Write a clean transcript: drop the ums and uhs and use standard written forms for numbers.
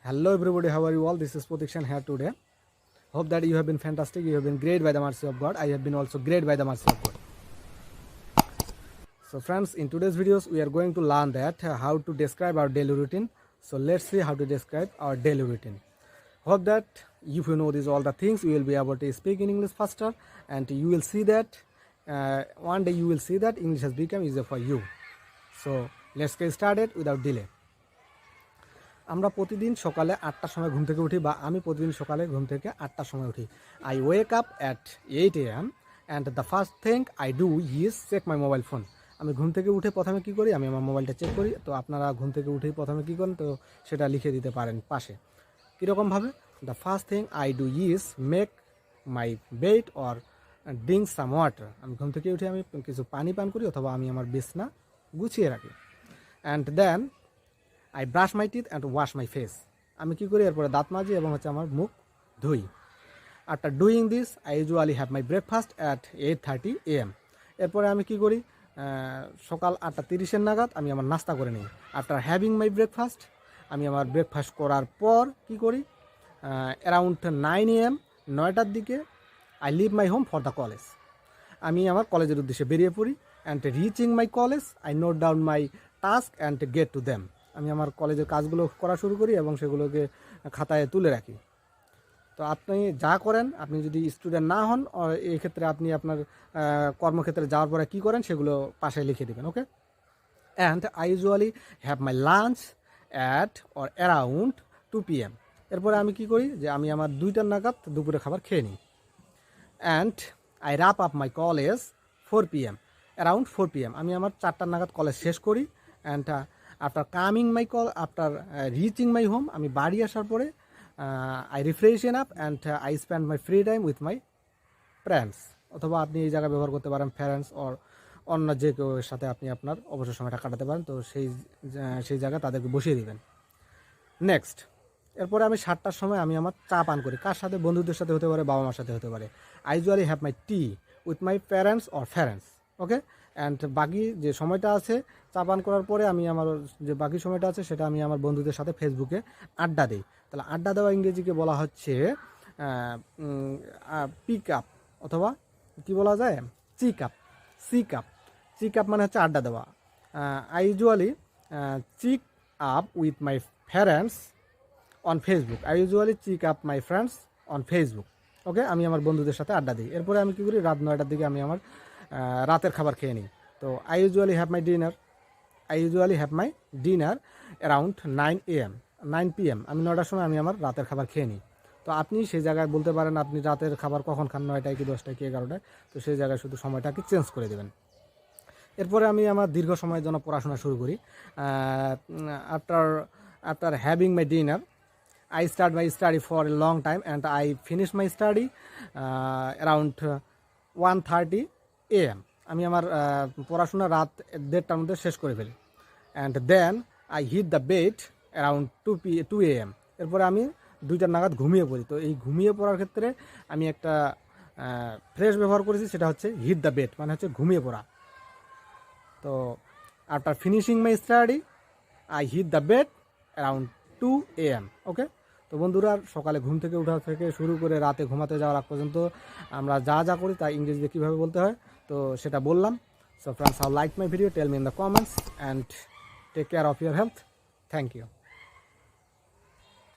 Hello everybody, how are you all? This is Protection here today. Hope that you have been fantastic, you have been great by the mercy of God. I have been also great by the mercy of God. So friends, in today's videos we are going to learn that how to describe our daily routine. So let's see how to describe our daily routine. Hope that if you know these all the things, you will be able to speak in English faster, and you will see that one day you will see that English has become easier for you. So let's get started without delay. আমরা প্রতিদিন সকালে 8টার সময় ঘুম থেকে উঠি, বা আমি প্রতিদিন সকালে ঘুম থেকে 8টার সময় উঠি। I wake up at 8 AM and the first thing I do is check my mobile phone. আমি ঘুম থেকে উঠে প্রথমে কী করি, আমি আমার মোবাইলটা চেক করি। তো আপনারা ঘুম থেকে উঠেই প্রথমে কী করেন, তো সেটা লিখে দিতে পারেন পাশে। কীরকমভাবে? The first thing I do is make my bed or drink some water. আমি ঘুম থেকে উঠে আমি কিছু পানি পান করি, অথবা আমি আমার বিছনা গুছিয়ে রাখি। And then I brush my teeth and wash my face. আমি কী করি, এরপরে দাঁত মাজি এবং আমার মুখ ধুই। After doing this I usually have my breakfast at 8:30 AM। এরপরে আমি কী করি, সকাল 8:30 নাগাদ আমি আমার নাস্তা করে নিই। আফটার হ্যাভিং মাই ব্রেকফাস্ট, আমি আমার ব্রেকফাস্ট করার পর কী করি, অ্যারাউন্ড 9 AM 9টার দিকে I leave my home for the college. আমি আমার কলেজের উদ্দেশ্যে বেরিয়ে পড়ি। And reaching my college I note down my task and get to them. আমি আমার কলেজের কাজগুলো করা শুরু করি এবং সেগুলোকে খাতায় তুলে রাখি। তো আপনি যা করেন, আপনি যদি স্টুডেন্ট না হন, এই ক্ষেত্রে আপনি আপনার কর্মক্ষেত্রে যাওয়ার পরে কী করেন সেগুলো পাশে লিখে দেবেন। Okay. And I usually have my lunch at or around 2 PM। এরপরে আমি কী করি, যে আমি আমার 2টার নাগাদ দুপুরে খাবার খেয়ে নিই। And I wrap up my college 4 PM, around 4 PM। আমি আমার 4টার নাগাদ কলেজ শেষ করি। And after coming my after reaching my home, আমি বাড়ি আসার পরে I refreshen up and I spend my free time with my friends. অথবা আপনি এই জায়গায় ব্যবহার করতে পারেন ফ্রেন্ডস, অর অন্য যে কেউ এর সাথে আপনি আপনার অবসর সময়টা কাটাতে পারেন। তো সেই জায়গায় তাদেরকে বসিয়ে দেবেন। নেক্সট, এরপরে আমি 7টার সময় আমি আমার চা পান করি। কার সাথে? বন্ধুদের সাথে হতে পারে, বাবা মার সাথে হতে পারে। I usually have my tea with my parents or parents. Okay. And বাকি যে সময়টা আছে চা পান করার পরে, আমি আমার যে বাকি সময়টা আছে সেটা আমি আমার বন্ধুদের সাথে ফেসবুকে আড্ডা দিই। তাহলে আড্ডা দেওয়া ইংরেজিকে বলা হচ্ছে পিক আপ, অথবা কি বলা যায়, চিক আপ। চিক আপ মানে হচ্ছে আড্ডা দেওয়া। I usually chick up with my friends on Facebook. I usually chick up my friends on Facebook. Okay. আমি আমার বন্ধুদের সাথে আড্ডা দিই। এরপরে আমি কী করি, রাত 9টার দিকে আমি আমার রাতের খাবার খেয়ে নিই। তো I usually have my dinner around 9 PM। আমি 9টার সময় আমি আমার রাতের খাবার খেয়ে নিই। তো আপনি সেই জায়গায় বলতে পারেন আপনি রাতের খাবার কখন খান, 9টায় কি 10টায় কি 11টায়। তো সেই জায়গায় শুধু সময়টাকে চেঞ্জ করে দেবেন। এরপরে আমি আমার দীর্ঘ সময়ের জন্য পড়াশোনা শুরু করি। After having my dinner I start my study for a long time and I finish my study around 1:30 AM. আমি আমার পড়াশোনা রাত 1:30টার মধ্যে শেষ করে ফেলি। And then I hit the bed around 2 AM। এরপরে আমি 2টার নাগাদ ঘুমিয়ে পড়ি। তো এই ঘুমিয়ে পড়ার ক্ষেত্রে আমি একটা ফ্রেশ ব্যবহার করেছি, সেটা হচ্ছে হিট দ্য বেড, মানে হচ্ছে ঘুমিয়ে পড়া। তো after finishing my study I hit the bed around 2 AM। Okay. তো বন্ধুরা, সকালে ঘুম থেকে ওঠা থেকে শুরু করে রাতে ঘুমাতে যাওয়ার আগ পর্যন্ত আমরা যা করি তা ইংরেজিতে কীভাবে বলতে হয়, তো সেটা বললাম। So friends, how like my video, tell me in the comments and take care of your health. Thank you.